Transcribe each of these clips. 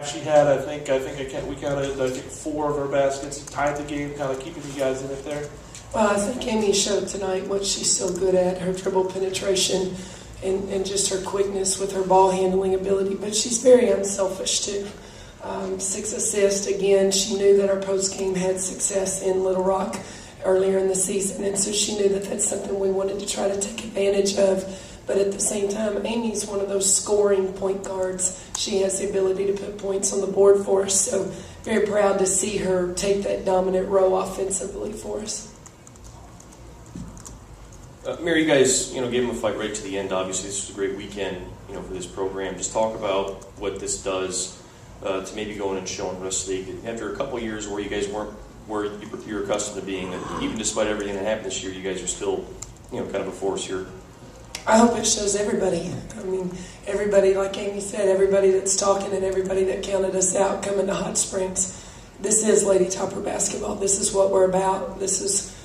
She had, we counted, 4 of her baskets, tied the game, kind of keeping you guys in it there. Well, I think Amy showed tonight what she's so good at, her dribble penetration and just her quickness with her ball handling ability. But she's very unselfish too. 6 assists. Again, she knew that our post game had success in Little Rock earlier in the season, and so she knew that that's something we wanted to try to take advantage of. But at the same time, Amy's one of those scoring point guards. She has the ability to put points on the board for us. So very proud to see her take that dominant role offensively for us. Mary, you guys, gave them a fight right to the end. Obviously, this was a great weekend, for this program. Just talk about what this does to maybe going and showing the rest of the league. After a couple of years where you guys weren't where you're accustomed to being, that even despite everything that happened this year, you guys are still, kind of a force here. I hope it shows everybody. I mean, everybody, like Amy said, everybody that's talking and everybody that counted us out coming to Hot Springs. This is Lady Topper basketball. This is what we're about. This is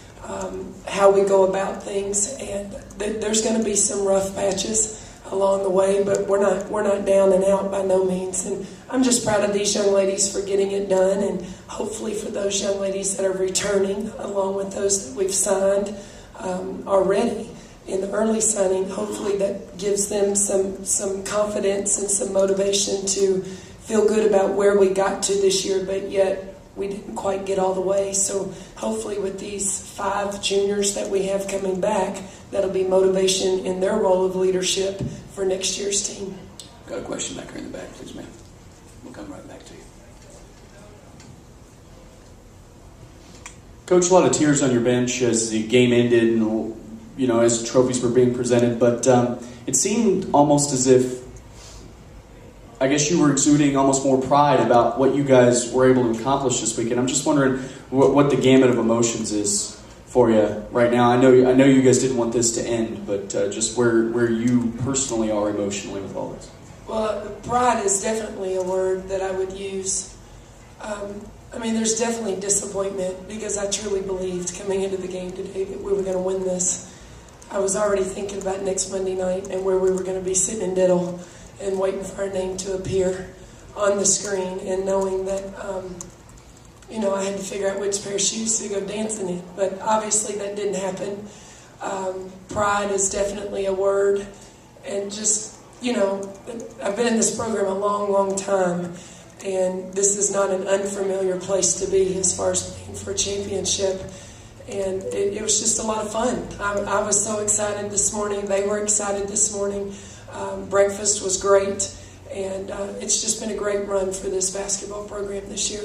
how we go about things. And there's going to be some rough patches along the way, but we're not down and out by no means. And I'm just proud of these young ladies for getting it done, and hopefully for those young ladies that are returning, along with those that we've signed already in the early signing. Hopefully that gives them some confidence and some motivation to feel good about where we got to this year, but yet we didn't quite get all the way. So hopefully with these 5 juniors that we have coming back, that'll be motivation in their role of leadership for next year's team. Got a question back here in the back, please, ma'am. We'll come right back to you. Coach, a lot of tears on your bench as the game ended and as the trophies were being presented, but it seemed almost as if, I guess you were exuding almost more pride about what you guys were able to accomplish this weekend. I'm just wondering what the gamut of emotions is for you right now. I know you guys didn't want this to end, but just where you personally are emotionally with all this. Well, pride is definitely a word that I would use. There's definitely disappointment because I truly believed coming into the game today that we were going to win this. I was already thinking about next Monday night and where we were going to be sitting in Diddle and waiting for our name to appear on the screen, and knowing that, I had to figure out which pair of shoes to go dancing in. But obviously that didn't happen. Pride is definitely a word. And just, I've been in this program a long, long time, and this is not an unfamiliar place to be as far as playing for a championship. And it was just a lot of fun. I was so excited this morning. They were excited this morning. Breakfast was great. And it's just been a great run for this basketball program this year.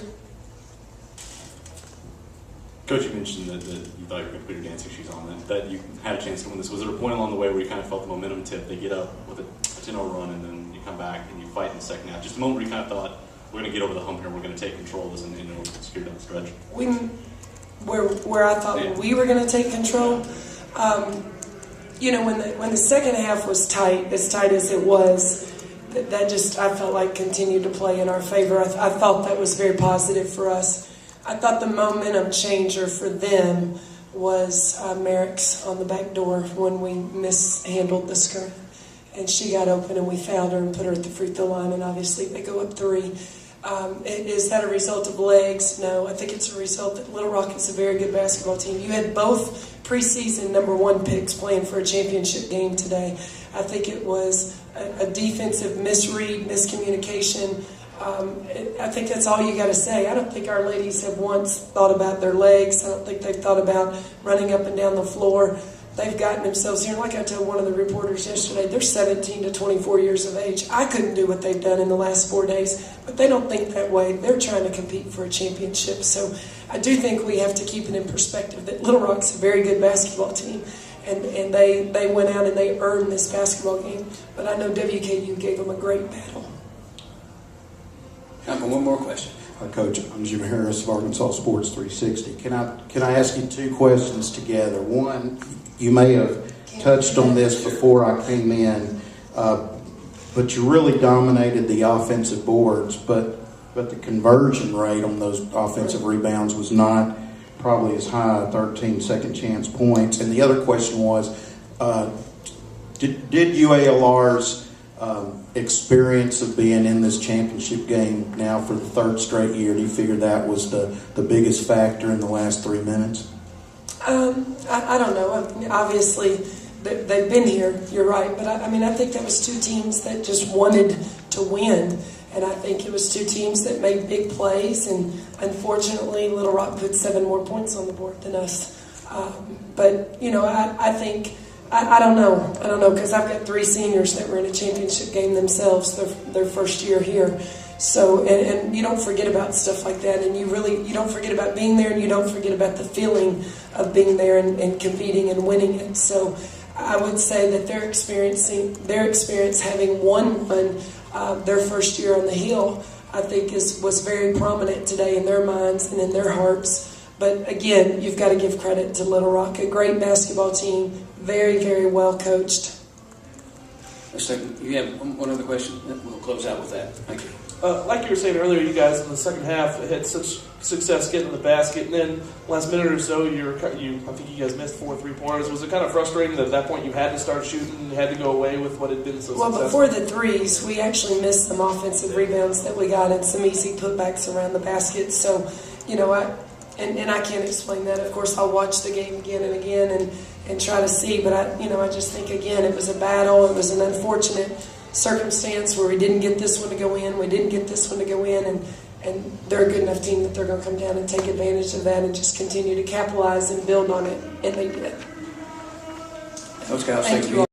Coach, you mentioned that you thought you were going to put your dancing shoes on, that you had a chance to win this. Was there a point along the way where you kind of felt the momentum tip? They get up with a 10-0 run, and then you come back and you fight in the second half. Just a moment where you kind of thought, we're going to get over the hump here, we're going to take control of this and secure down the stretch. Where I thought we were going to take control, when the second half was tight as it was, that just, I felt like continued to play in our favor. I thought that was very positive for us. I thought the momentum changer for them was Merrick's on the back door when we mishandled the screen. And she got open and we fouled her and put her at the free throw line, and obviously they go up 3. Is that a result of legs? No, I think it's a result that Little Rock is a very good basketball team. You had both preseason number 1 picks playing for a championship game today. I think it was a defensive misread, miscommunication. I think that's all you got to say. I don't think our ladies have once thought about their legs. I don't think they've thought about running up and down the floor. They've gotten themselves here. Like I told one of the reporters yesterday, they're 17 to 24 years of age. I couldn't do what they've done in the last 4 days, but they don't think that way. They're trying to compete for a championship. So I do think we have to keep it in perspective that Little Rock's a very good basketball team, and they went out and they earned this basketball game. But I know WKU gave them a great battle. Time for one more question. Coach, I'm Jim Harris of Arkansas Sports 360. Can I ask you 2 questions together? One, you may have touched on this before I came in, but you really dominated the offensive boards, but the conversion rate on those offensive rebounds was not probably as high, 13 second chance points. And the other question was, did UALR's experience of being in this championship game now for the third straight year, do you figure that was the biggest factor in the last 3 minutes? I don't know. Obviously, they've been here, you're right. But I think that was two teams that just wanted to win. And I think it was two teams that made big plays. And unfortunately, Little Rock put 7 more points on the board than us. But, I think, I don't know. I don't know, because I've got 3 seniors that were in a championship game themselves their first year here. So, and you don't forget about stuff like that, and you don't forget about being there, and you don't forget about the feeling of being there and competing and winning it. So I would say that their experience having won their first year on the Hill, I think was very prominent today in their minds and in their hearts. But again, you've got to give credit to Little Rock, a great basketball team, very, very well coached. A second, you have one other question? We'll close out with that. Thank you. Like you were saying earlier, you guys in the second half had such success getting to the basket, and then last minute or so, I think you guys missed 4 3-pointers. Was it kind of frustrating that at that point you had to start shooting and had to go away with what had been so successful? Well, before the threes, we actually missed some offensive rebounds that we got and some easy putbacks around the basket. So, I can't explain that. Of course, I'll watch the game again and again and try to see. But I just think again it was a battle. It was an unfortunate circumstance where we didn't get this one to go in. We didn't get this one to go in, and they're a good enough team that they're going to come down and take advantage of that and just continue to capitalize and build on it. And they did. Coach Cowles, Thank you all.